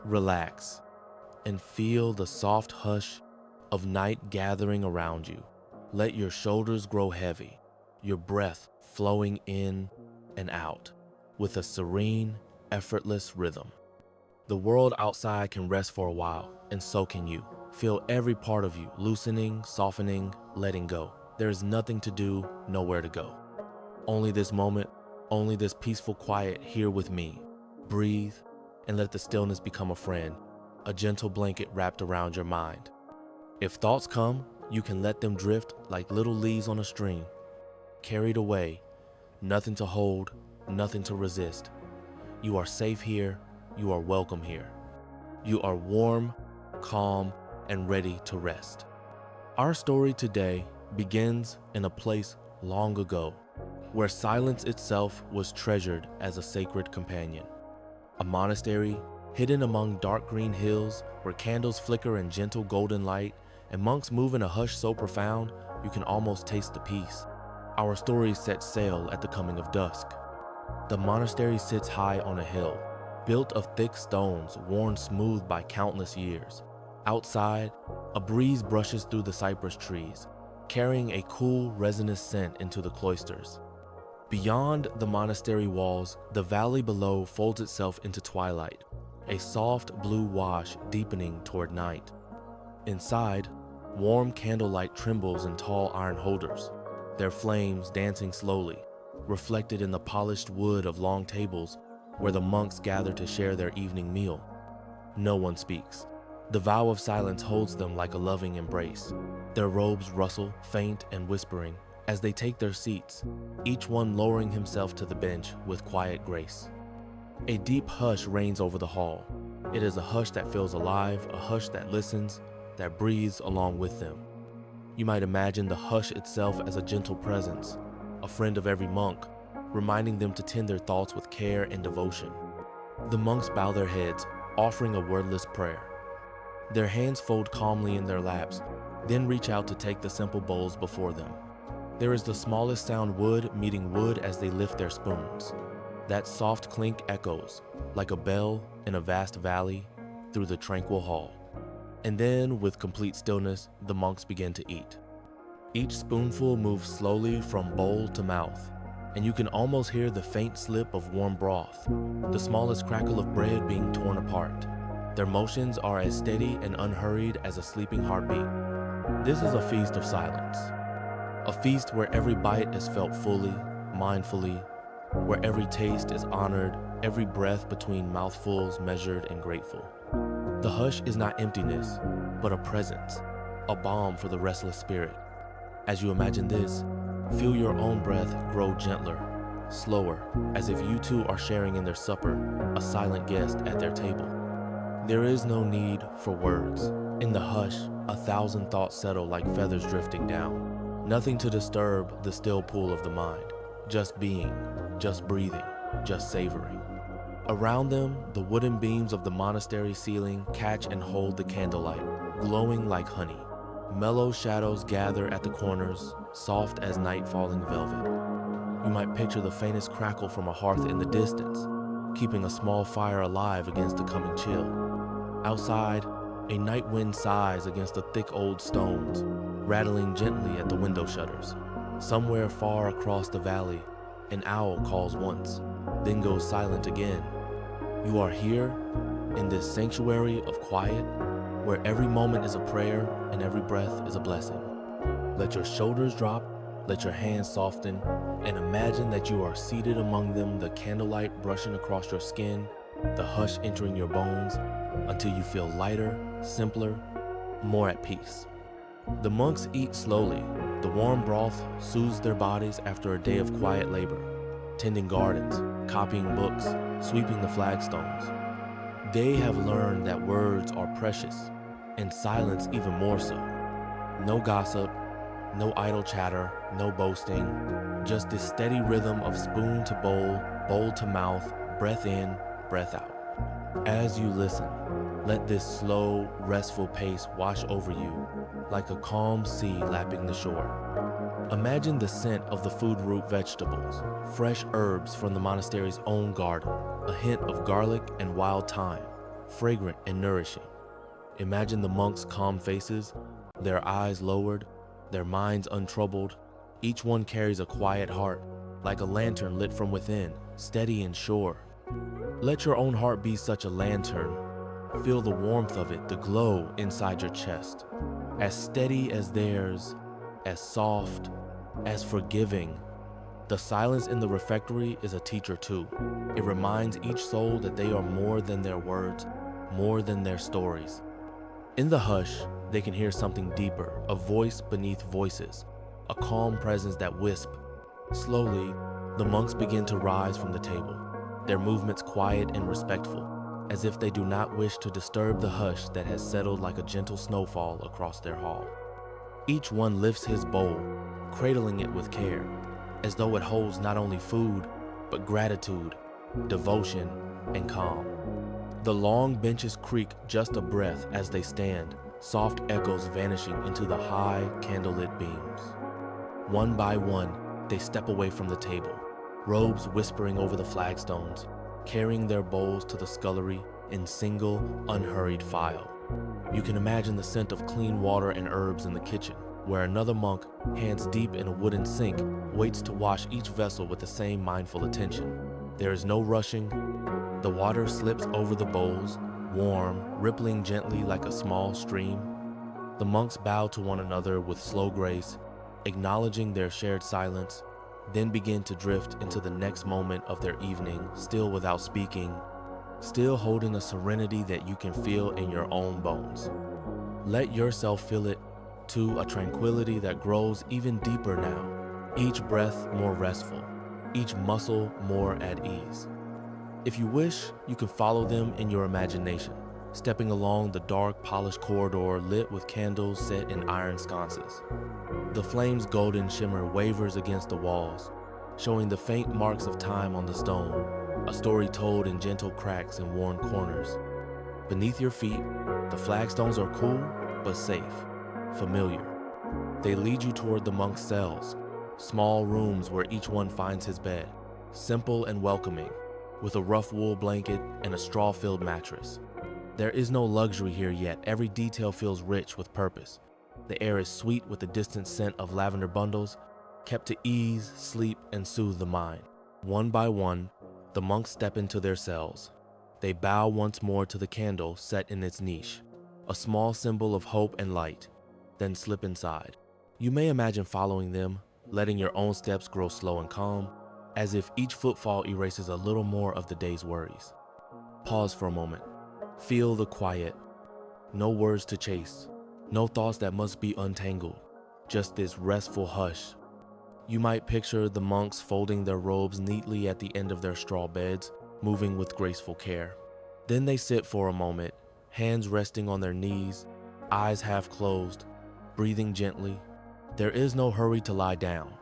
Relax and feel the soft hush of night gathering around you. Let your shoulders grow heavy, your breath flowing in and out with a serene, effortless rhythm. The world outside can rest for a while, and so can you. Feel every part of you loosening, softening, letting go. There is nothing to do, nowhere to go. Only this moment, only this peaceful quiet here with me. Breathe and let the stillness become a friend, a gentle blanket wrapped around your mind. If thoughts come, you can let them drift like little leaves on a stream, carried away, nothing to hold, nothing to resist. You are safe here, you are welcome here. You are warm, calm, and ready to rest. Our story today begins in a place long ago, where silence itself was treasured as a sacred companion. A monastery hidden among dark green hills where candles flicker in gentle golden light and monks move in a hush so profound you can almost taste the peace. Our story sets sail at the coming of dusk. The monastery sits high on a hill, built of thick stones worn smooth by countless years. Outside, a breeze brushes through the cypress trees, carrying a cool, resinous scent into the cloisters. Beyond the monastery walls, the valley below folds itself into twilight, a soft blue wash deepening toward night. Inside, warm candlelight trembles in tall iron holders, their flames dancing slowly, reflected in the polished wood of long tables where the monks gather to share their evening meal. No one speaks. The vow of silence holds them like a loving embrace. Their robes rustle, faint and whispering, as they take their seats, each one lowering himself to the bench with quiet grace. A deep hush reigns over the hall. It is a hush that feels alive, a hush that listens, that breathes along with them. You might imagine the hush itself as a gentle presence, a friend of every monk, reminding them to tend their thoughts with care and devotion. The monks bow their heads, offering a wordless prayer. Their hands fold calmly in their laps, then reach out to take the simple bowls before them. There is the smallest sound, wood meeting wood as they lift their spoons. That soft clink echoes, like a bell in a vast valley, through the tranquil hall. And then, with complete stillness, the monks begin to eat. Each spoonful moves slowly from bowl to mouth, and you can almost hear the faint slip of warm broth, the smallest crackle of bread being torn apart. Their motions are as steady and unhurried as a sleeping heartbeat. This is a feast of silence. A feast where every bite is felt fully, mindfully, where every taste is honored, every breath between mouthfuls measured and grateful. The hush is not emptiness, but a presence, a balm for the restless spirit. As you imagine this, feel your own breath grow gentler, slower, as if you too are sharing in their supper, a silent guest at their table. There is no need for words. In the hush, 1,000 thoughts settle like feathers drifting down. Nothing to disturb the still pool of the mind. Just being, just breathing, just savoring. Around them, the wooden beams of the monastery ceiling catch and hold the candlelight, glowing like honey. Mellow shadows gather at the corners, soft as night-falling velvet. You might picture the faintest crackle from a hearth in the distance, keeping a small fire alive against the coming chill. Outside, a night wind sighs against the thick old stones, rattling gently at the window shutters. Somewhere far across the valley, an owl calls once, then goes silent again. You are here, in this sanctuary of quiet, where every moment is a prayer and every breath is a blessing. Let your shoulders drop, let your hands soften, and imagine that you are seated among them, the candlelight brushing across your skin, the hush entering your bones, until you feel lighter, simpler, more at peace. The monks eat slowly. The warm broth soothes their bodies after a day of quiet labor, tending gardens, copying books, sweeping the flagstones. They have learned that words are precious, and silence even more so. No gossip, no idle chatter, no boasting, just this steady rhythm of spoon to bowl, bowl to mouth, breath in, breath out. As you listen, let this slow, restful pace wash over you like a calm sea lapping the shore. Imagine the scent of the food root vegetables, fresh herbs from the monastery's own garden, a hint of garlic and wild thyme, fragrant and nourishing. Imagine the monks' calm faces, their eyes lowered, their minds untroubled. Each one carries a quiet heart, like a lantern lit from within, steady and sure. Let your own heart be such a lantern. Feel the warmth of it, the glow inside your chest. As steady as theirs, as soft, as forgiving. The silence in the refectory is a teacher too. It reminds each soul that they are more than their words, more than their stories. In the hush, they can hear something deeper, a voice beneath voices, a calm presence that wisp. Slowly, the monks begin to rise from the table, their movements quiet and respectful, as if they do not wish to disturb the hush that has settled like a gentle snowfall across their hall. Each one lifts his bowl, cradling it with care, as though it holds not only food, but gratitude, devotion, and calm. The long benches creak just a breath as they stand, soft echoes vanishing into the high, candlelit beams. One by one, they step away from the table, robes whispering over the flagstones, carrying their bowls to the scullery in single, unhurried file. You can imagine the scent of clean water and herbs in the kitchen, where another monk, hands deep in a wooden sink, waits to wash each vessel with the same mindful attention. There is no rushing. The water slips over the bowls, warm, rippling gently like a small stream. The monks bow to one another with slow grace, acknowledging their shared silence, then begin to drift into the next moment of their evening, still without speaking, still holding a serenity that you can feel in your own bones. Let yourself feel it, too, a tranquility that grows even deeper now, each breath more restful, each muscle more at ease. If you wish, you can follow them in your imagination, stepping along the dark, polished corridor lit with candles set in iron sconces. The flame's golden shimmer wavers against the walls, showing the faint marks of time on the stone, a story told in gentle cracks and worn corners. Beneath your feet, the flagstones are cool but safe, familiar. They lead you toward the monks' cells, small rooms where each one finds his bed, simple and welcoming, with a rough wool blanket and a straw-filled mattress. There is no luxury here yet. Every detail feels rich with purpose. The air is sweet with the distant scent of lavender bundles, kept to ease, sleep, and soothe the mind. One by one, the monks step into their cells. They bow once more to the candle set in its niche, a small symbol of hope and light, then slip inside. You may imagine following them, letting your own steps grow slow and calm, as if each footfall erases a little more of the day's worries. Pause for a moment. Feel the quiet. No words to chase. No thoughts that must be untangled. Just this restful hush. You might picture the monks folding their robes neatly at the end of their straw beds, moving with graceful care. Then they sit for a moment, hands resting on their knees, eyes half closed, breathing gently. There is no hurry to lie down.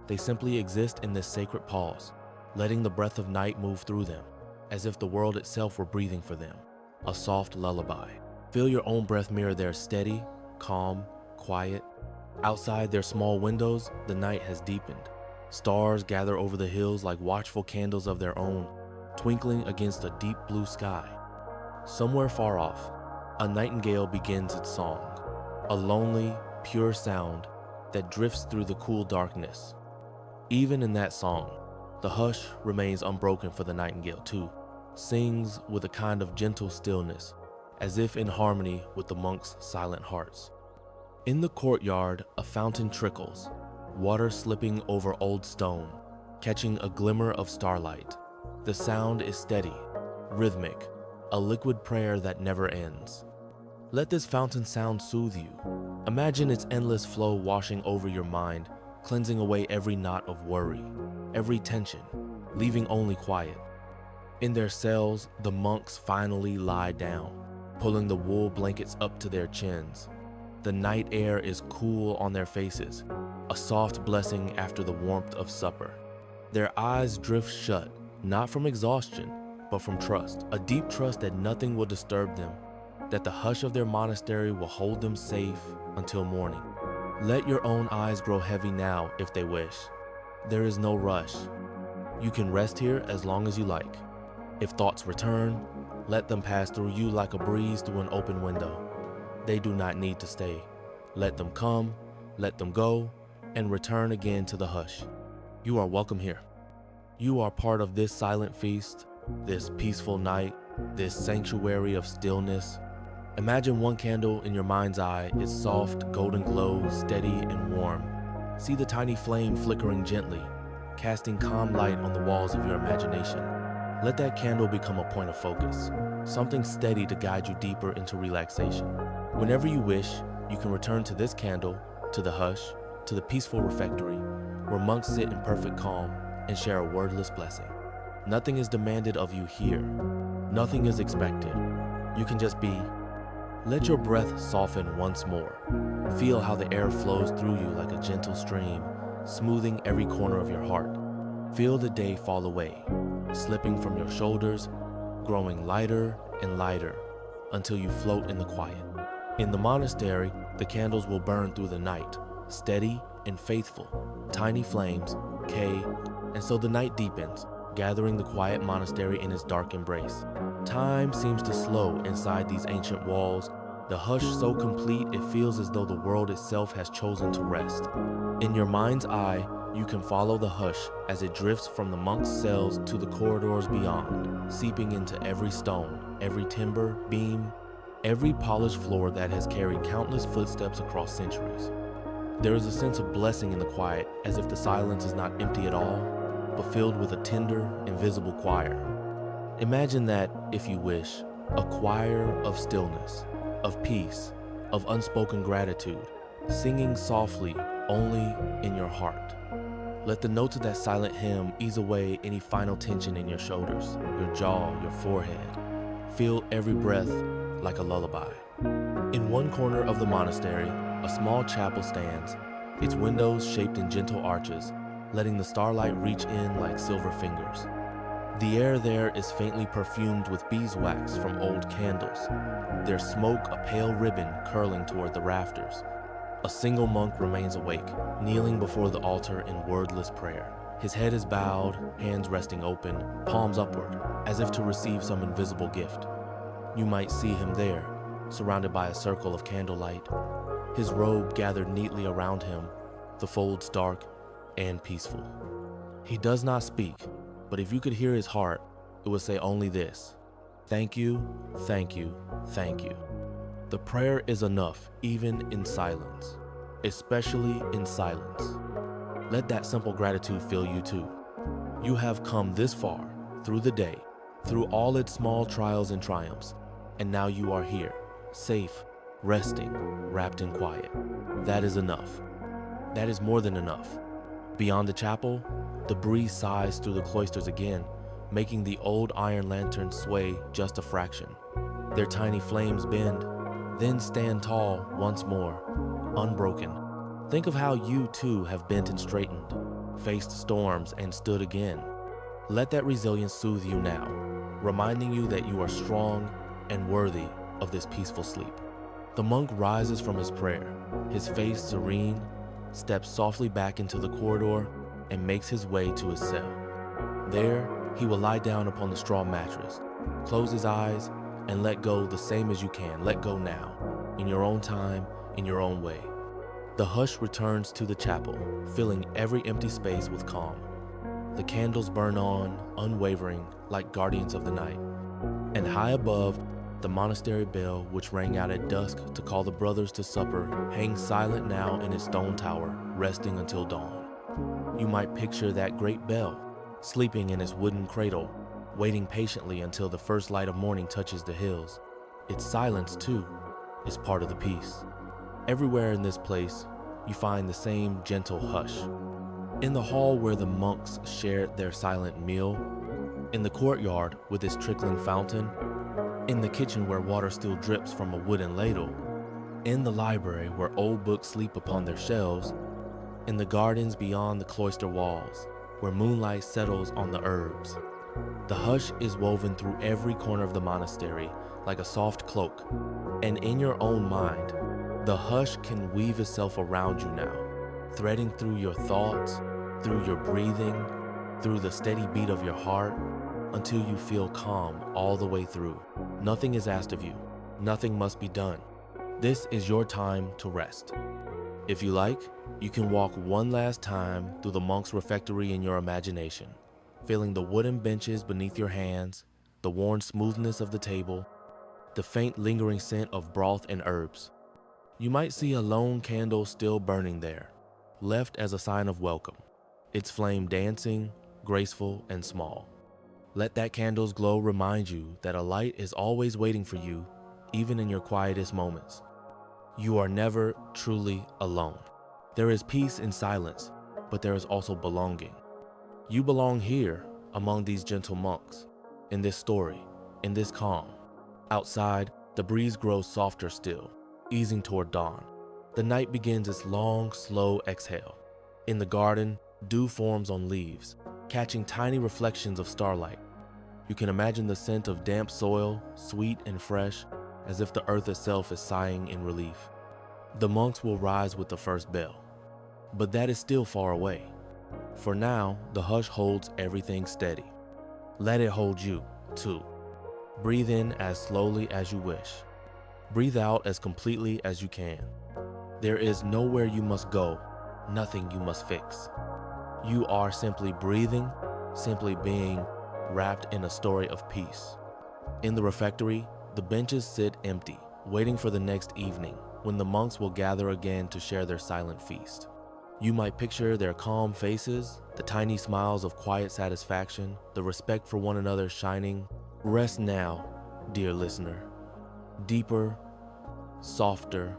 They simply exist in this sacred pause, letting the breath of night move through them, as if the world itself were breathing for them, a soft lullaby. Feel your own breath mirror theirs, steady, calm, quiet. Outside their small windows, the night has deepened. Stars gather over the hills like watchful candles of their own, twinkling against a deep blue sky. Somewhere far off, a nightingale begins its song, a lonely, pure sound that drifts through the cool darkness. Even in that song, the hush remains unbroken for the nightingale too, sings with a kind of gentle stillness, as if in harmony with the monks' silent hearts. In the courtyard, a fountain trickles, water slipping over old stone, catching a glimmer of starlight. The sound is steady, rhythmic, a liquid prayer that never ends. Let this fountain sound soothe you. Imagine its endless flow washing over your mind, cleansing away every knot of worry, every tension, leaving only quiet. In their cells, the monks finally lie down, pulling the wool blankets up to their chins. The night air is cool on their faces, a soft blessing after the warmth of supper. Their eyes drift shut, not from exhaustion, but from trust, a deep trust that nothing will disturb them, that the hush of their monastery will hold them safe until morning. Let your own eyes grow heavy now if they wish. There is no rush. You can rest here as long as you like. If thoughts return, Let them pass through you like a breeze through an open window. They do not need to stay. Let them come, let them go, and return again to the hush. You are welcome here. You are part of this silent feast, this peaceful night, this sanctuary of stillness. Imagine one candle in your mind's eye, its soft golden glow steady and warm. See the tiny flame flickering gently, casting calm light on the walls of your imagination. Let that candle become a point of focus, something steady to guide you deeper into relaxation. Whenever you wish, you can return to this candle, to the hush, to the peaceful refectory, where monks sit in perfect calm and share a wordless blessing. Nothing is demanded of you here. Nothing is expected. You can just be. Let your breath soften once more. Feel how the air flows through you like a gentle stream, smoothing every corner of your heart. Feel the day fall away, slipping from your shoulders, growing lighter and lighter until you float in the quiet. In the monastery, the candles will burn through the night, steady and faithful, tiny flames, and so the night deepens, gathering the quiet monastery in its dark embrace. Time seems to slow inside these ancient walls, the hush so complete it feels as though the world itself has chosen to rest. In your mind's eye, you can follow the hush as it drifts from the monks' cells to the corridors beyond, seeping into every stone, every timber, beam, every polished floor that has carried countless footsteps across centuries. There is a sense of blessing in the quiet, as if the silence is not empty at all, but filled with a tender, invisible choir. Imagine that, if you wish, a choir of stillness, of peace, of unspoken gratitude, singing softly only in your heart. Let the notes of that silent hymn ease away any final tension in your shoulders, your jaw, your forehead. Feel every breath like a lullaby. In one corner of the monastery, a small chapel stands, its windows shaped in gentle arches, letting the starlight reach in like silver fingers. The air there is faintly perfumed with beeswax from old candles, their smoke a pale ribbon curling toward the rafters. A single monk remains awake, kneeling before the altar in wordless prayer. His head is bowed, hands resting open, palms upward, as if to receive some invisible gift. You might see him there, surrounded by a circle of candlelight, his robe gathered neatly around him, the folds dark and peaceful. He does not speak, but if you could hear his heart, it would say only this: thank you, thank you, thank you. The prayer is enough, even in silence, especially in silence. Let that simple gratitude fill you too. You have come this far, through the day, through all its small trials and triumphs, and now you are here, safe, resting, wrapped in quiet. That is enough. That is more than enough. Beyond the chapel, the breeze sighs through the cloisters again, making the old iron lanterns sway just a fraction. Their tiny flames bend, then stand tall once more, unbroken. Think of how you too have bent and straightened, faced storms and stood again. Let that resilience soothe you now, reminding you that you are strong and worthy of this peaceful sleep. The monk rises from his prayer, his face serene, steps softly back into the corridor, and makes his way to his cell. There, he will lie down upon the straw mattress, close his eyes, and let go the same as you can. Let go now, in your own time, in your own way. The hush returns to the chapel, filling every empty space with calm. The candles burn on, unwavering, like guardians of the night. And high above, the monastery bell, which rang out at dusk to call the brothers to supper, hangs silent now in its stone tower, resting until dawn. You might picture that great bell, sleeping in its wooden cradle, waiting patiently until the first light of morning touches the hills. Its silence, too, is part of the peace. Everywhere in this place, you find the same gentle hush. In the hall where the monks shared their silent meal, in the courtyard with its trickling fountain, in the kitchen where water still drips from a wooden ladle, in the library where old books sleep upon their shelves, in the gardens beyond the cloister walls, where moonlight settles on the herbs. The hush is woven through every corner of the monastery like a soft cloak, and in your own mind, the hush can weave itself around you now, threading through your thoughts, through your breathing, through the steady beat of your heart, until you feel calm all the way through. Nothing is asked of you. Nothing must be done. This is your time to rest. If you like, you can walk one last time through the monk's refectory in your imagination, feeling the wooden benches beneath your hands, the worn smoothness of the table, the faint lingering scent of broth and herbs. You might see a lone candle still burning there, left as a sign of welcome, its flame dancing, graceful and small. Let that candle's glow remind you that a light is always waiting for you, even in your quietest moments. You are never truly alone. There is peace in silence, but there is also belonging. You belong here among these gentle monks, in this story, in this calm. Outside, the breeze grows softer still, easing toward dawn. The night begins its long, slow exhale. In the garden, dew forms on leaves, catching tiny reflections of starlight. You can imagine the scent of damp soil, sweet and fresh, as if the earth itself is sighing in relief. The monks will rise with the first bell, but that is still far away. For now, the hush holds everything steady. Let it hold you, too. Breathe in as slowly as you wish. Breathe out as completely as you can. There is nowhere you must go, nothing you must fix. You are simply breathing, simply being, wrapped in a story of peace. In the refectory, the benches sit empty, waiting for the next evening, when the monks will gather again to share their silent feast. You might picture their calm faces, the tiny smiles of quiet satisfaction, the respect for one another shining. Rest now, dear listener. Deeper, softer,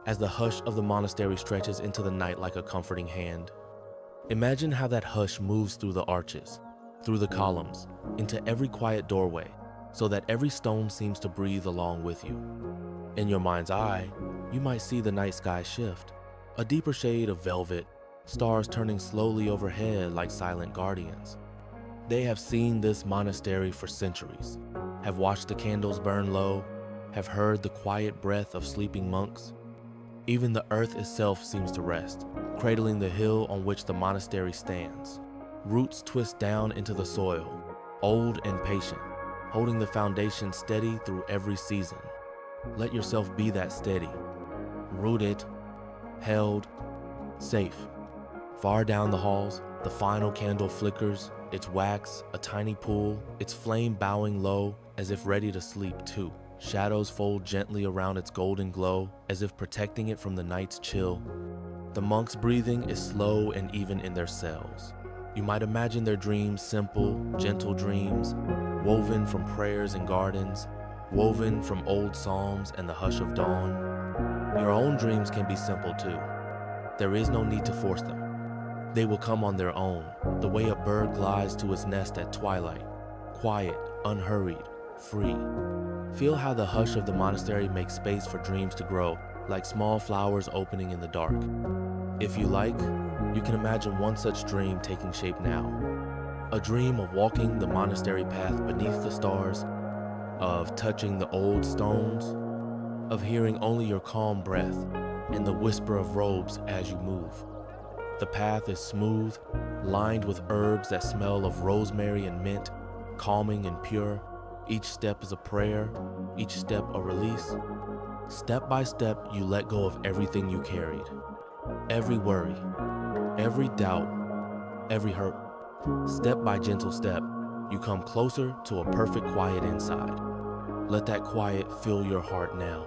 as the hush of the monastery stretches into the night like a comforting hand. Imagine how that hush moves through the arches, through the columns, into every quiet doorway, so that every stone seems to breathe along with you. In your mind's eye, you might see the night sky shift, a deeper shade of velvet, stars turning slowly overhead like silent guardians. They have seen this monastery for centuries, have watched the candles burn low, have heard the quiet breath of sleeping monks. Even the earth itself seems to rest, cradling the hill on which the monastery stands. Roots twist down into the soil, old and patient, holding the foundation steady through every season. Let yourself be that steady, rooted, held, safe. Far down the halls, the final candle flickers, its wax a tiny pool, its flame bowing low as if ready to sleep too. Shadows fold gently around its golden glow, as if protecting it from the night's chill. The monks' breathing is slow and even in their cells. You might imagine their dreams simple, gentle dreams, woven from prayers and gardens, woven from old psalms and the hush of dawn. Your own dreams can be simple too. There is no need to force them. They will come on their own, the way a bird glides to its nest at twilight, quiet, unhurried, free. Feel how the hush of the monastery makes space for dreams to grow, like small flowers opening in the dark. If you like, you can imagine one such dream taking shape now. A dream of walking the monastery path beneath the stars, of touching the old stones, of hearing only your calm breath and the whisper of robes as you move. The path is smooth, lined with herbs that smell of rosemary and mint, calming and pure. Each step is a prayer, each step a release. Step by step, you let go of everything you carried. Every worry, every doubt, every hurt. Step by gentle step, you come closer to a perfect quiet inside. Let that quiet fill your heart now.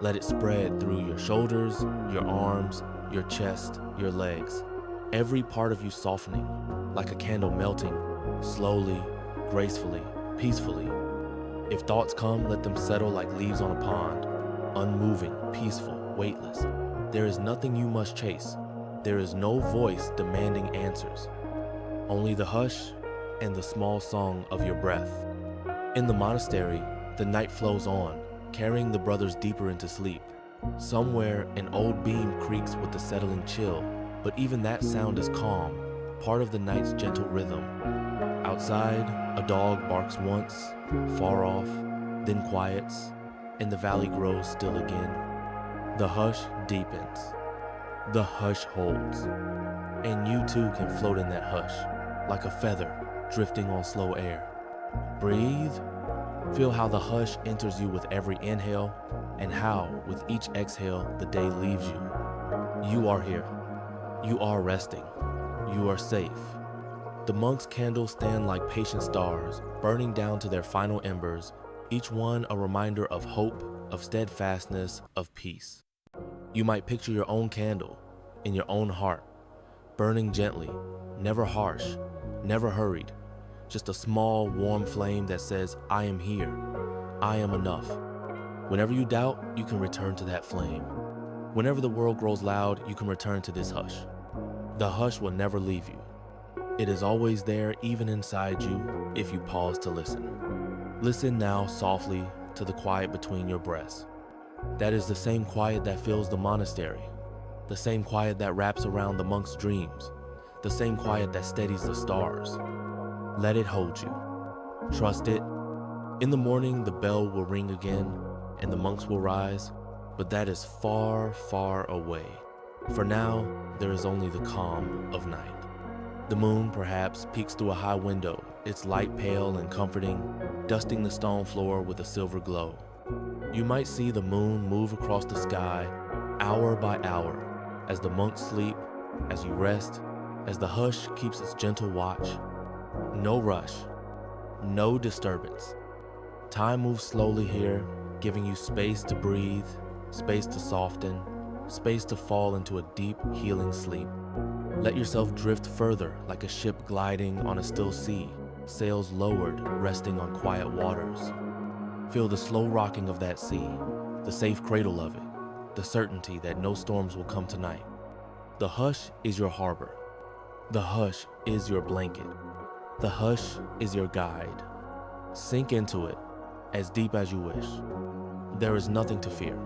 Let it spread through your shoulders, your arms, your chest, your legs. Every part of you softening, like a candle melting, slowly, gracefully, peacefully. If thoughts come, let them settle like leaves on a pond, unmoving, peaceful, weightless. There is nothing you must chase. There is no voice demanding answers. Only the hush and the small song of your breath. In the monastery, the night flows on, carrying the brothers deeper into sleep. Somewhere, an old beam creaks with the settling chill, but even that sound is calm, part of the night's gentle rhythm. Outside, a dog barks once, far off, then quiets, and the valley grows still again. The hush deepens. The hush holds. And you too can float in that hush, like a feather drifting on slow air. Breathe, Feel how the hush enters you with every inhale, and how, with each exhale, the day leaves you. You are here. You are resting. You are safe. The monks' candles stand like patient stars, burning down to their final embers, each one a reminder of hope, of steadfastness, of peace. You might picture your own candle, in your own heart, burning gently, never harsh, never hurried, just a small, warm flame that says, I am here, I am enough. Whenever you doubt, you can return to that flame. Whenever the world grows loud, you can return to this hush. The hush will never leave you. It is always there, even inside you, if you pause to listen. Listen now softly to the quiet between your breaths. That is the same quiet that fills the monastery, the same quiet that wraps around the monk's dreams, the same quiet that steadies the stars. Let it hold you. Trust it. In the morning, the bell will ring again, and the monks will rise, but that is far, far away. For now, there is only the calm of night. The moon, perhaps, peeks through a high window, its light pale and comforting, dusting the stone floor with a silver glow. You might see the moon move across the sky, hour by hour, as the monks sleep, as you rest, as the hush keeps its gentle watch. No rush, no disturbance. Time moves slowly here, giving you space to breathe, space to soften, space to fall into a deep, healing sleep. Let yourself drift further like a ship gliding on a still sea, sails lowered, resting on quiet waters. Feel the slow rocking of that sea, the safe cradle of it, the certainty that no storms will come tonight. The hush is your harbor. The hush is your blanket. The hush is your guide. Sink into it, as deep as you wish. There is nothing to fear.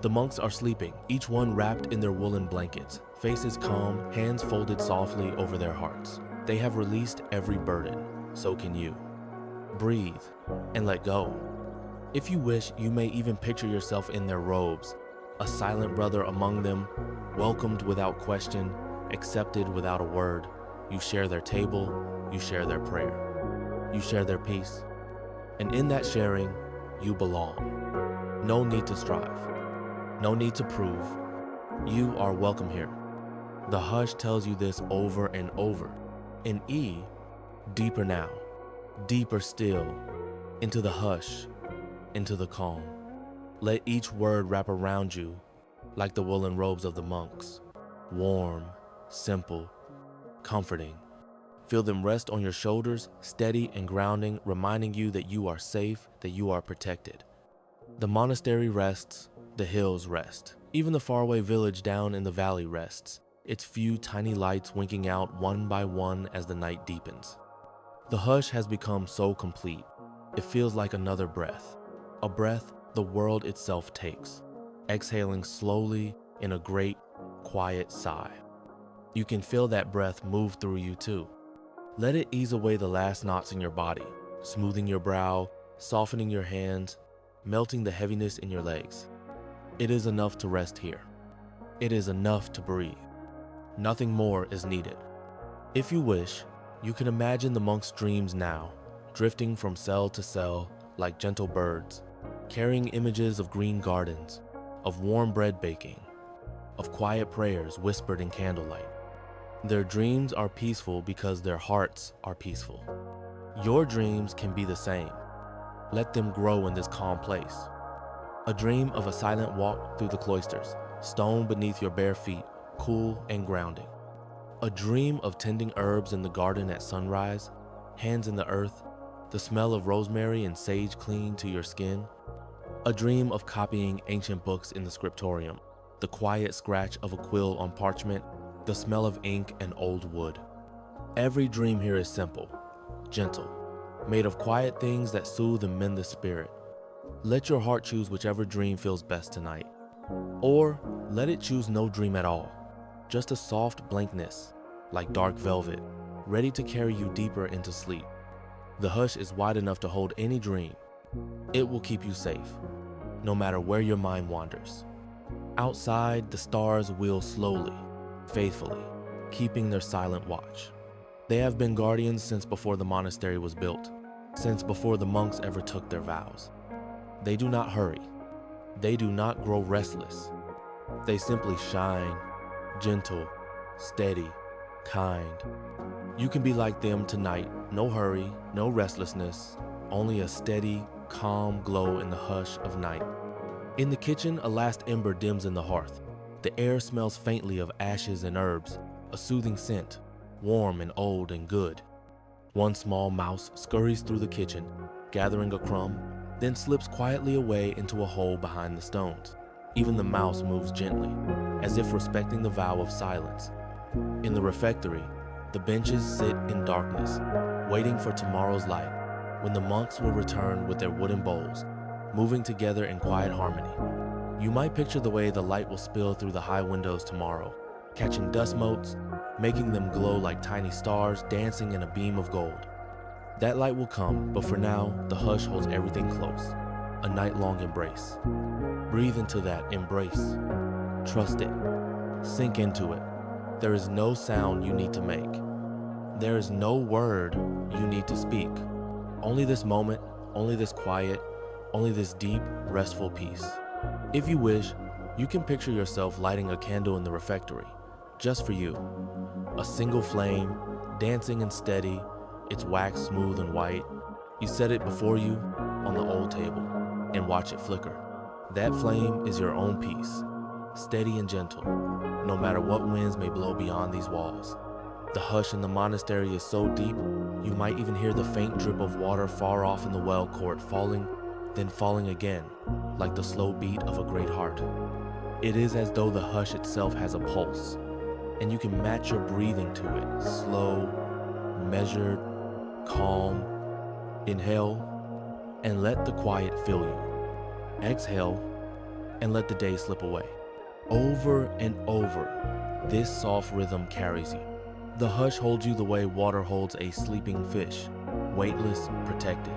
The monks are sleeping, each one wrapped in their woolen blankets, faces calm, hands folded softly over their hearts. They have released every burden, so can you. Breathe and let go. If you wish, you may even picture yourself in their robes, a silent brother among them, welcomed without question, accepted without a word. You share their table, you share their prayer, you share their peace. And in that sharing, you belong. No need to strive. No need to prove. You are welcome here. The hush tells you this over and over. In E, deeper now, deeper still, into the hush, into the calm. Let each word wrap around you like the woolen robes of the monks. Warm, simple, comforting. Feel them rest on your shoulders, steady and grounding, reminding you that you are safe, that you are protected. The monastery rests, the hills rest. Even the faraway village down in the valley rests, its few tiny lights winking out one by one as the night deepens. The hush has become so complete, it feels like another breath, a breath the world itself takes, exhaling slowly in a great, quiet sigh. You can feel that breath move through you too. Let it ease away the last knots in your body, smoothing your brow, softening your hands, melting the heaviness in your legs. It is enough to rest here. It is enough to breathe. Nothing more is needed. If you wish, you can imagine the monk's dreams now, drifting from cell to cell like gentle birds, carrying images of green gardens, of warm bread baking, of quiet prayers whispered in candlelight. Their dreams are peaceful because their hearts are peaceful. Your dreams can be the same. Let them grow in this calm place. A dream of a silent walk through the cloisters, stone beneath your bare feet, cool and grounding. A dream of tending herbs in the garden at sunrise, hands in the earth, the smell of rosemary and sage clinging to your skin. A dream of copying ancient books in the scriptorium, the quiet scratch of a quill on parchment, the smell of ink and old wood. Every dream here is simple, gentle, made of quiet things that soothe and mend the spirit. Let your heart choose whichever dream feels best tonight. Or let it choose no dream at all, just a soft blankness, like dark velvet, ready to carry you deeper into sleep. The hush is wide enough to hold any dream. It will keep you safe, no matter where your mind wanders. Outside, the stars wheel slowly, faithfully, keeping their silent watch. They have been guardians since before the monastery was built. since before the monks ever took their vows. They do not hurry. They do not grow restless. They simply shine, gentle, steady, kind. You can be like them tonight. No hurry, no restlessness, only a steady, calm glow in the hush of night. In the kitchen, a last ember dims in the hearth. The air smells faintly of ashes and herbs, a soothing scent, warm and old and good. One small mouse scurries through the kitchen, gathering a crumb, then slips quietly away into a hole behind the stones. Even the mouse moves gently, as if respecting the vow of silence. In the refectory, the benches sit in darkness, waiting for tomorrow's light, when the monks will return with their wooden bowls, moving together in quiet harmony. You might picture the way the light will spill through the high windows tomorrow, catching dust motes, making them glow like tiny stars dancing in a beam of gold. That light will come, but for now, the hush holds everything close, a night-long embrace. Breathe into that embrace. Trust it. Sink into it. There is no sound you need to make. There is no word you need to speak. Only this moment, only this quiet, only this deep, restful peace. If you wish, you can picture yourself lighting a candle in the refectory, just for you. A single flame, dancing and steady, its wax smooth and white. You set it before you on the old table and watch it flicker. That flame is your own peace, steady and gentle, no matter what winds may blow beyond these walls. The hush in the monastery is so deep, you might even hear the faint drip of water far off in the well court falling, then falling again, like the slow beat of a great heart. It is as though the hush itself has a pulse, and you can match your breathing to it, slow, measured, calm. Inhale, and let the quiet fill you. Exhale, and let the day slip away. Over and over, this soft rhythm carries you. The hush holds you the way water holds a sleeping fish, weightless, protected.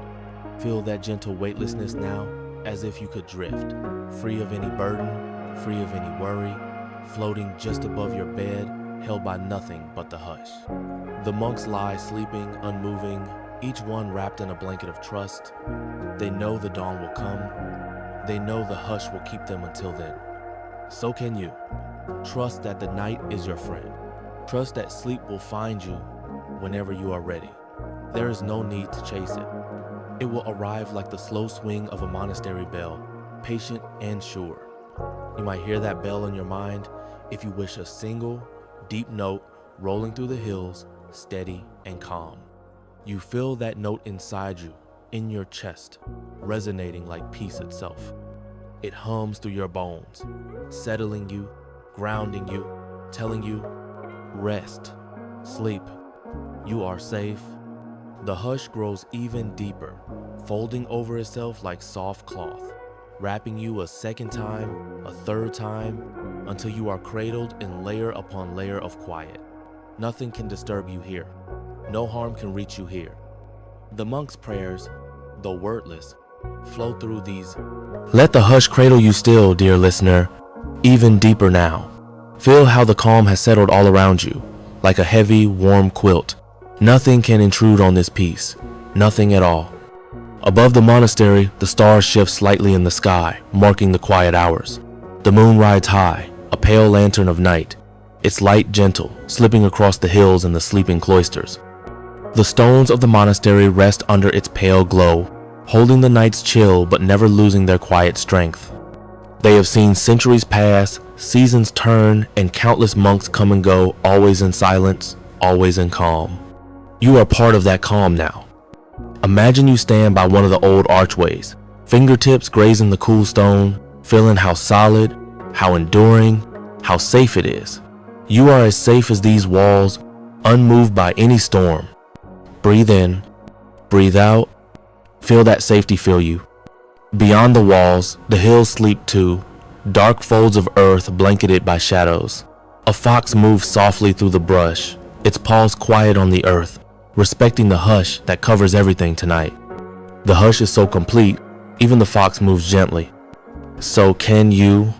Feel that gentle weightlessness now, as if you could drift, free of any burden, free of any worry, floating just above your bed, held by nothing but the hush. The monks lie sleeping, unmoving, each one wrapped in a blanket of trust. They know the dawn will come. They know the hush will keep them until then. So can you. Trust that the night is your friend. Trust that sleep will find you whenever you are ready. There is no need to chase it. It will arrive like the slow swing of a monastery bell, patient and sure. You might hear that bell in your mind if you wish a single, deep note rolling through the hills, steady and calm. You feel that note inside you, in your chest, resonating like peace itself. It hums through your bones, settling you, grounding you, telling you, rest, sleep, you are safe. The hush grows even deeper, folding over itself like soft cloth, wrapping you a second time, a third time, until you are cradled in layer upon layer of quiet. Nothing can disturb you here. No harm can reach you here. The monks' prayers, though wordless, flow through these. Let the hush cradle you still, dear listener, even deeper now. Feel how the calm has settled all around you, like a heavy, warm quilt. Nothing can intrude on this peace, nothing at all. Above the monastery, the stars shift slightly in the sky, marking the quiet hours. The moon rides high, a pale lantern of night, its light gentle, slipping across the hills and the sleeping cloisters. The stones of the monastery rest under its pale glow, holding the night's chill but never losing their quiet strength. They have seen centuries pass, seasons turn, and countless monks come and go, always in silence, always in calm. You are part of that calm now. Imagine you stand by one of the old archways, fingertips grazing the cool stone, feeling how solid, how enduring, how safe it is. You are as safe as these walls, unmoved by any storm. Breathe in, breathe out, feel that safety fill you. Beyond the walls, the hills sleep too, dark folds of earth blanketed by shadows. A fox moves softly through the brush, its paws quiet on the earth, respecting the hush that covers everything tonight. The hush is so complete, even the fox moves gently. So can you?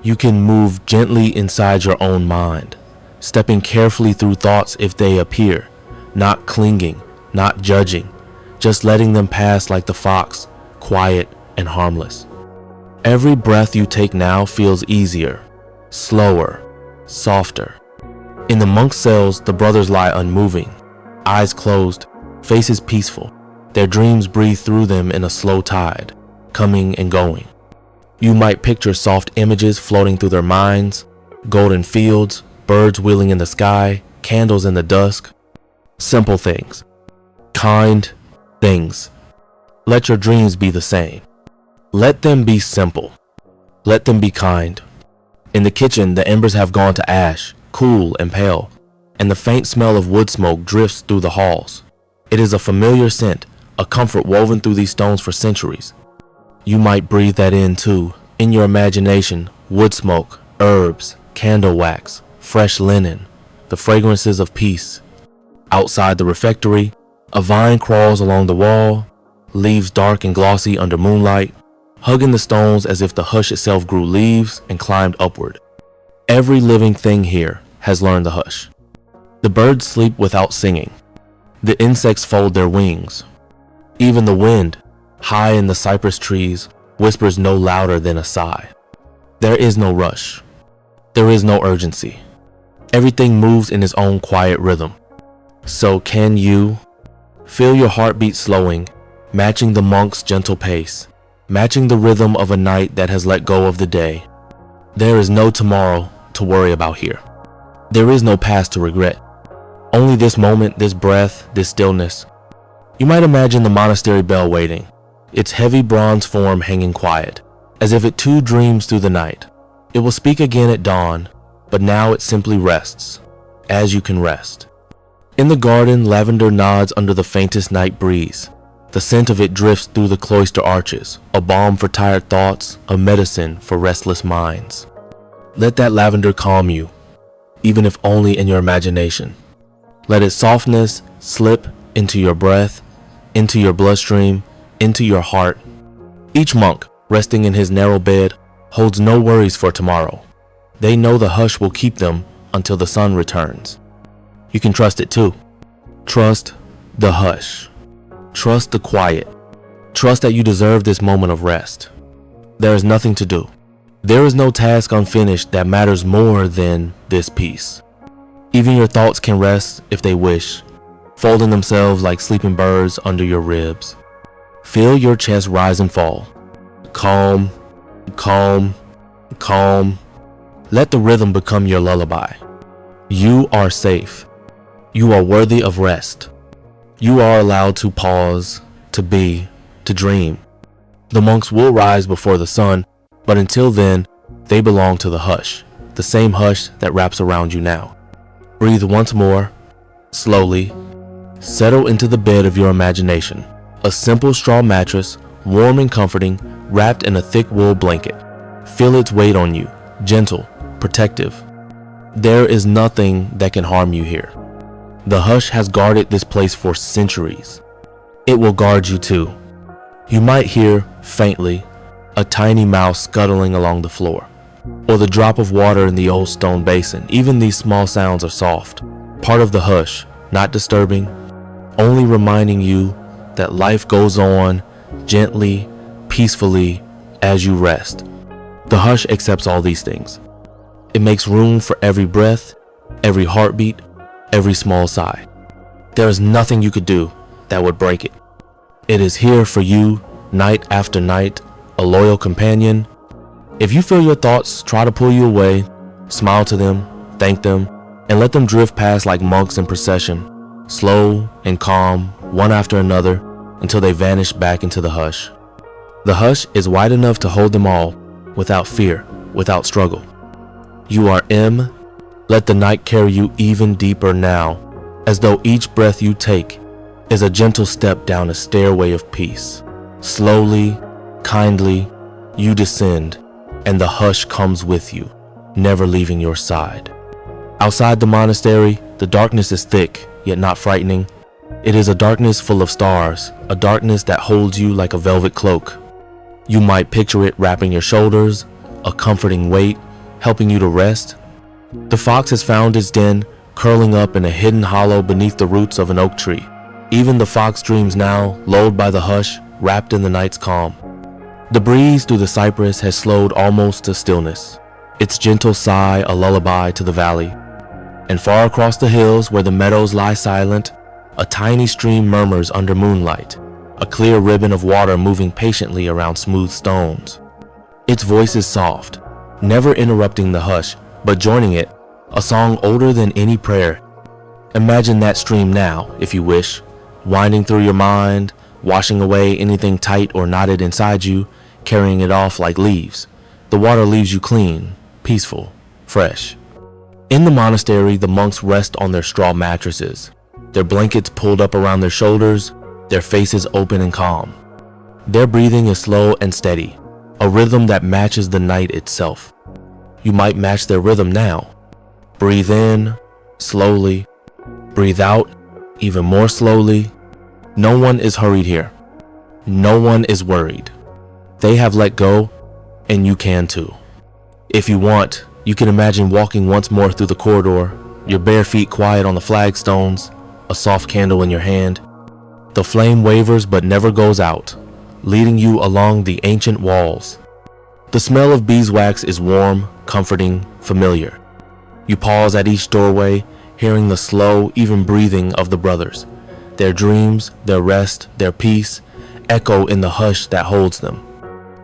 You can move gently inside your own mind, stepping carefully through thoughts if they appear, not clinging, not judging, just letting them pass like the fox, quiet and harmless. Every breath you take now feels easier, slower, softer. In the monk's cells, the brothers lie unmoving, eyes closed, faces peaceful. Their dreams breathe through them in a slow tide, coming and going. You might picture soft images floating through their minds, golden fields, birds wheeling in the sky, candles in the dusk. Simple things, kind things. Let your dreams be the same. Let them be simple. Let them be kind. In the kitchen, the embers have gone to ash, cool and pale, and the faint smell of wood smoke drifts through the halls. It is a familiar scent, a comfort woven through these stones for centuries. You might breathe that in too. In your imagination, wood smoke, herbs, candle wax, fresh linen, the fragrances of peace. Outside the refectory, a vine crawls along the wall, leaves dark and glossy under moonlight, hugging the stones as if the hush itself grew leaves and climbed upward. Every living thing here has learned the hush. The birds sleep without singing. The insects fold their wings. Even the wind, high in the cypress trees, whispers no louder than a sigh. There is no rush. There is no urgency. Everything moves in its own quiet rhythm. So can you feel your heartbeat slowing, matching the monk's gentle pace, matching the rhythm of a night that has let go of the day? There is no tomorrow to worry about here. There is no past to regret. Only this moment, this breath, this stillness. You might imagine the monastery bell waiting, its heavy bronze form hanging quiet, as if it too dreams through the night. It will speak again at dawn, but now it simply rests, as you can rest. In the garden, lavender nods under the faintest night breeze. The scent of it drifts through the cloister arches, a balm for tired thoughts, a medicine for restless minds. Let that lavender calm you, even if only in your imagination. Let its softness slip into your breath, into your bloodstream, into your heart. Each monk, resting in his narrow bed, holds no worries for tomorrow. They know the hush will keep them until the sun returns. You can trust it too. Trust the hush. Trust the quiet. Trust that you deserve this moment of rest. There is nothing to do. There is no task unfinished that matters more than this peace. Even your thoughts can rest if they wish, folding themselves like sleeping birds under your ribs. Feel your chest rise and fall. Calm, calm, calm. Let the rhythm become your lullaby. You are safe. You are worthy of rest. You are allowed to pause, to be, to dream. The monks will rise before the sun, but until then, they belong to the hush, the same hush that wraps around you now. Breathe once more, slowly. Settle into the bed of your imagination, a simple straw mattress, warm and comforting, wrapped in a thick wool blanket. Feel its weight on you, gentle, protective. There is nothing that can harm you here. The hush has guarded this place for centuries. It will guard you too. You might hear, faintly, a tiny mouse scuttling along the floor, or the drop of water in the old stone basin. Even these small sounds are soft, part of the hush, not disturbing, only reminding you that life goes on gently, peacefully, as you rest. The hush accepts all these things. It makes room for every breath, every heartbeat, every small sigh. There is nothing you could do that would break it. It is here for you, night after night, a loyal companion. If you feel your thoughts try to pull you away, smile to them, thank them, and let them drift past like monks in procession, slow and calm, one after another, until they vanish back into the hush. The hush is wide enough to hold them all, without fear, without struggle. You are M. Let the night carry you even deeper now, as though each breath you take is a gentle step down a stairway of peace. Slowly, kindly, you descend, and the hush comes with you, never leaving your side. Outside the monastery, the darkness is thick, yet not frightening. It is a darkness full of stars, a darkness that holds you like a velvet cloak. You might picture it wrapping your shoulders, a comforting weight, helping you to rest. The fox has found its den, curling up in a hidden hollow beneath the roots of an oak tree. Even the fox dreams now, lulled by the hush, wrapped in the night's calm. The breeze through the cypress has slowed almost to stillness, its gentle sigh a lullaby to the valley. And far across the hills where the meadows lie silent, a tiny stream murmurs under moonlight, a clear ribbon of water moving patiently around smooth stones. Its voice is soft, never interrupting the hush, but joining it, a song older than any prayer. Imagine that stream now, if you wish, winding through your mind, washing away anything tight or knotted inside you, carrying it off like leaves. The water leaves you clean, peaceful, fresh. In the monastery, the monks rest on their straw mattresses, their blankets pulled up around their shoulders, their faces open and calm. Their breathing is slow and steady, a rhythm that matches the night itself. You might match their rhythm now. Breathe in, slowly. Breathe out, even more slowly. No one is hurried here. No one is worried. They have let go, and you can too. If you want, you can imagine walking once more through the corridor, your bare feet quiet on the flagstones, a soft candle in your hand. The flame wavers but never goes out, leading you along the ancient walls. The smell of beeswax is warm, comforting, familiar. You pause at each doorway, hearing the slow, even breathing of the brothers. Their dreams, their rest, their peace, echo in the hush that holds them.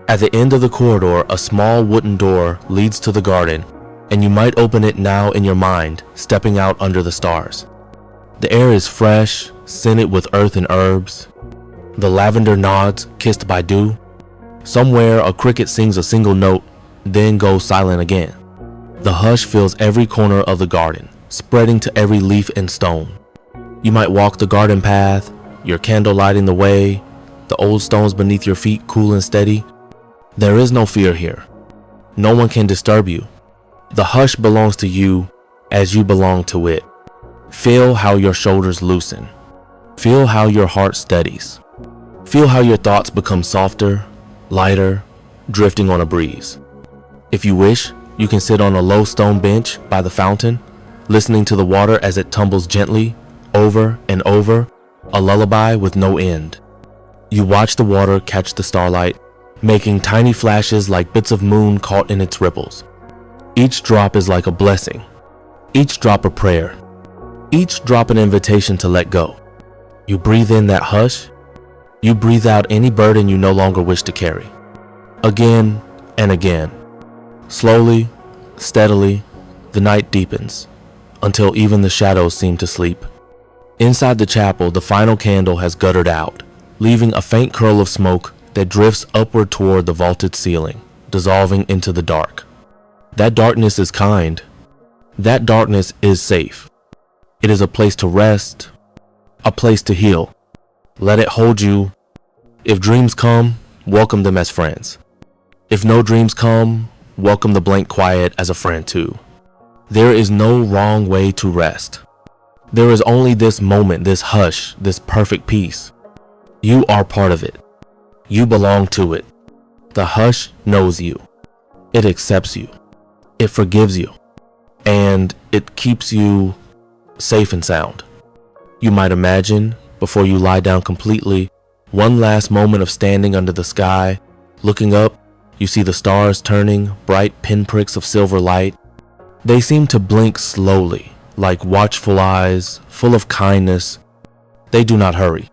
At the end of the corridor, a small wooden door leads to the garden, and you might open it now in your mind, stepping out under the stars. The air is fresh, scented with earth and herbs. The lavender nods, kissed by dew. Somewhere a cricket sings a single note, then goes silent again. The hush fills every corner of the garden, spreading to every leaf and stone. You might walk the garden path, your candle lighting the way, the old stones beneath your feet cool and steady. There is no fear here. No one can disturb you. The hush belongs to you as you belong to it. Feel how your shoulders loosen. Feel how your heart steadies. Feel how your thoughts become softer, lighter, drifting on a breeze. If you wish, you can sit on a low stone bench by the fountain, listening to the water as it tumbles gently, over and over, a lullaby with no end. You watch the water catch the starlight, making tiny flashes like bits of moon caught in its ripples. Each drop is like a blessing, each drop a prayer, each drop an invitation to let go. You breathe in that hush, you breathe out any burden you no longer wish to carry. Again and again. Slowly, steadily, the night deepens, until even the shadows seem to sleep. Inside the chapel, the final candle has guttered out, leaving a faint curl of smoke that drifts upward toward the vaulted ceiling, dissolving into the dark. That darkness is kind. That darkness is safe. It is a place to rest, a place to heal. Let it hold you. If dreams come, welcome them as friends. If no dreams come, welcome the blank quiet as a friend too. There is no wrong way to rest. There is only this moment, this hush, this perfect peace. You are part of it. You belong to it. The hush knows you. It accepts you. It forgives you. And it keeps you safe and sound. You might imagine, before you lie down completely, one last moment of standing under the sky. Looking up, you see the stars turning, bright pinpricks of silver light. They seem to blink slowly, like watchful eyes, full of kindness. They do not hurry.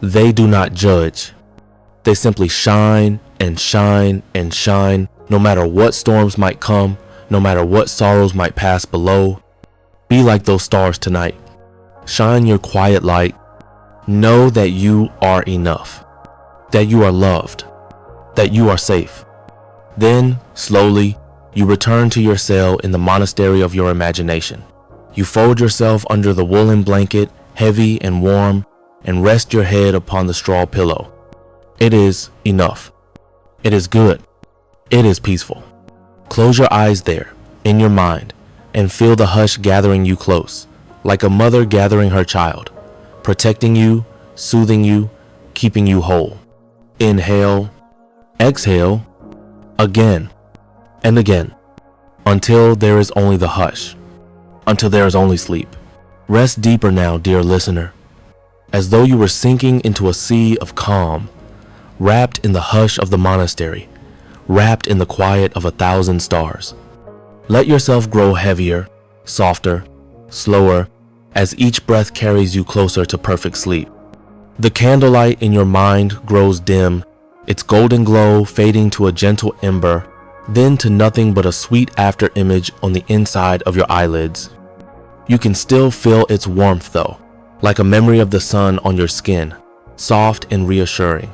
They do not judge. They simply shine and shine and shine, no matter what storms might come, no matter what sorrows might pass below. Be like those stars tonight. Shine your quiet light. Know that you are enough, that you are loved, that you are safe. Then, slowly, you return to your cell in the monastery of your imagination. You fold yourself under the woolen blanket, heavy and warm, and rest your head upon the straw pillow. It is enough. It is good. It is peaceful. Close your eyes there, in your mind, and feel the hush gathering you close, like a mother gathering her child, protecting you, soothing you, keeping you whole. Inhale, exhale, again and again, until there is only the hush, until there is only sleep. Rest deeper now, dear listener. as though you were sinking into a sea of calm, wrapped in the hush of the monastery, wrapped in the quiet of 1,000 stars. Let yourself grow heavier, softer, slower, as each breath carries you closer to perfect sleep. The candlelight in your mind grows dim, its golden glow fading to a gentle ember, then to nothing but a sweet after image on the inside of your eyelids. You can still feel its warmth though, like a memory of the sun on your skin, soft and reassuring.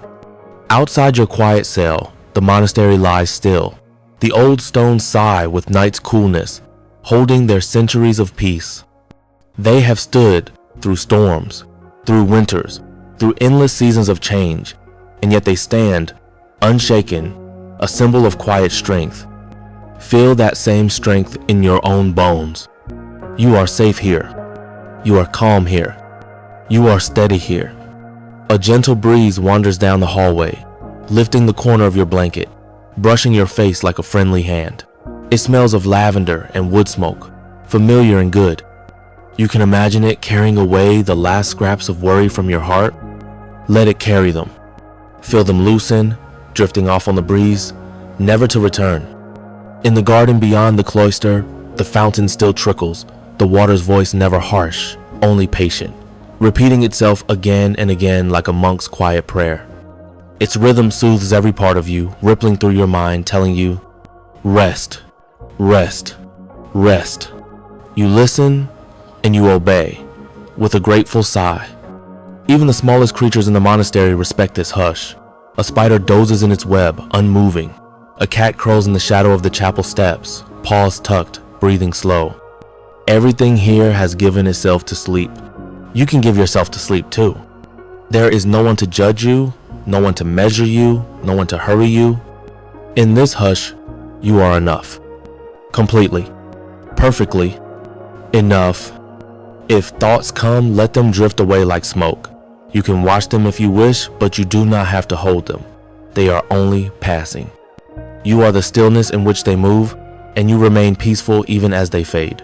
Outside your quiet cell, the monastery lies still. The old stones sigh with night's coolness, holding their centuries of peace. They have stood through storms, through winters, through endless seasons of change, and yet they stand, unshaken, a symbol of quiet strength. Feel that same strength in your own bones. You are safe here. You are calm here. You are steady here. A gentle breeze wanders down the hallway, lifting the corner of your blanket, brushing your face like a friendly hand. It smells of lavender and wood smoke, familiar and good. You can imagine it carrying away the last scraps of worry from your heart. Let it carry them. Feel them loosen, drifting off on the breeze, never to return. In the garden beyond the cloister, the fountain still trickles, the water's voice never harsh, only patient, repeating itself again and again like a monk's quiet prayer. Its rhythm soothes every part of you, rippling through your mind, telling you, rest, rest, rest. You listen and you obey, with a grateful sigh. Even the smallest creatures in the monastery respect this hush. A spider dozes in its web, unmoving. A cat curls in the shadow of the chapel steps, paws tucked, breathing slow. Everything here has given itself to sleep. You can give yourself to sleep too. There is no one to judge you, no one to measure you, no one to hurry you. In this hush, you are enough. Completely. Perfectly. Enough. If thoughts come, let them drift away like smoke. You can watch them if you wish, but you do not have to hold them. They are only passing. You are the stillness in which they move, and you remain peaceful even as they fade.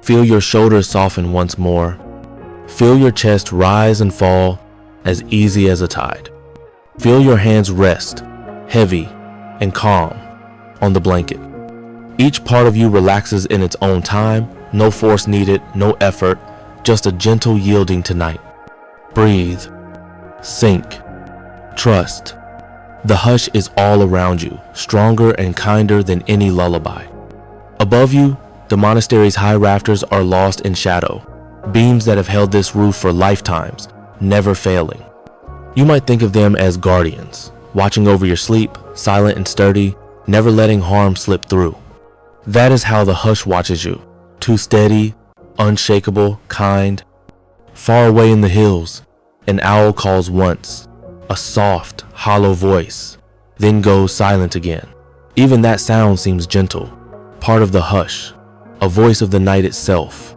Feel your shoulders soften once more. Feel your chest rise and fall as easy as a tide. Feel your hands rest, heavy and calm, on the blanket. Each part of you relaxes in its own time, no force needed, no effort, just a gentle yielding to night. Breathe, sink, trust. The hush is all around you, stronger and kinder than any lullaby. Above you, the monastery's high rafters are lost in shadow, beams that have held this roof for lifetimes, never failing. You might think of them as guardians, watching over your sleep, silent and sturdy, never letting harm slip through. That is how the hush watches you, too steady, unshakable, kind. Far away in the hills, an owl calls once, a soft, hollow voice, then goes silent again. Even that sound seems gentle, part of the hush, a voice of the night itself.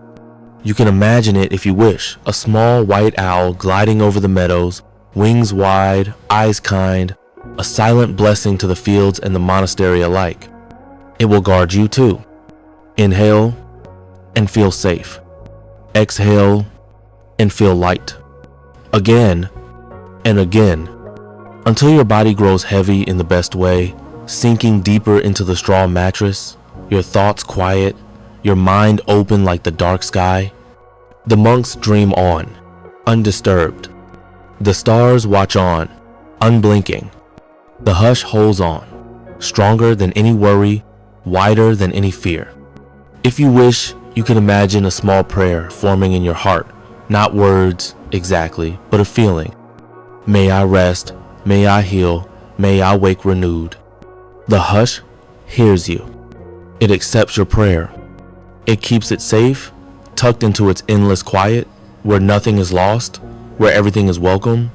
You can imagine it if you wish, a small white owl gliding over the meadows, wings wide, eyes kind, a silent blessing to the fields and the monastery alike. It will guard you too. Inhale and feel safe. Exhale and feel light. Again and again, until your body grows heavy in the best way, sinking deeper into the straw mattress, your thoughts quiet, your mind open like the dark sky. The monks dream on, undisturbed. The stars watch on, unblinking. The hush holds on, stronger than any worry, wider than any fear. If you wish, you can imagine a small prayer forming in your heart, not words exactly, but a feeling. May I rest, may I heal, may I wake renewed. The hush hears you. It accepts your prayer. It keeps it safe, tucked into its endless quiet, where nothing is lost, where everything is welcome.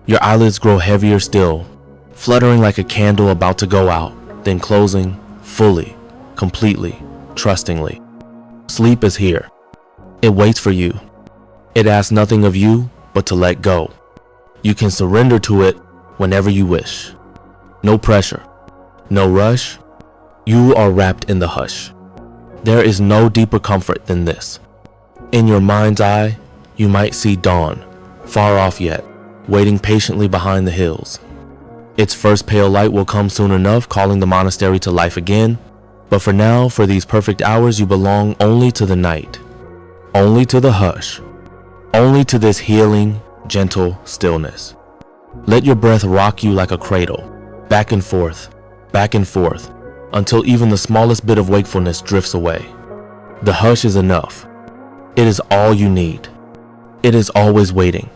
Your eyelids grow heavier still, fluttering like a candle about to go out, then closing fully, completely, trustingly. Sleep is here. It waits for you. It asks nothing of you but to let go. You can surrender to it whenever you wish. No pressure, no rush. You are wrapped in the hush. There is no deeper comfort than this. In your mind's eye, you might see dawn, far off yet, waiting patiently behind the hills. Its first pale light will come soon enough, calling the monastery to life again. But for now, for these perfect hours, you belong only to the night, only to the hush, only to this healing, gentle stillness. Let your breath rock you like a cradle, back and forth, until even the smallest bit of wakefulness drifts away. The hush is enough. It is all you need. It is always waiting.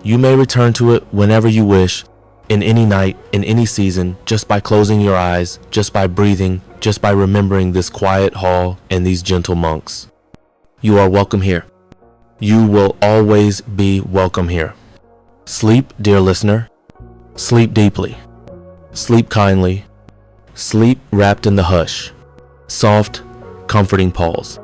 You may return to it whenever you wish, in any night, in any season, just by closing your eyes, just by breathing, just by remembering this quiet hall and these gentle monks. You are welcome here. You will always be welcome here. Sleep, dear listener. Sleep deeply. Sleep kindly. Sleep wrapped in the hush. Soft, comforting pulse.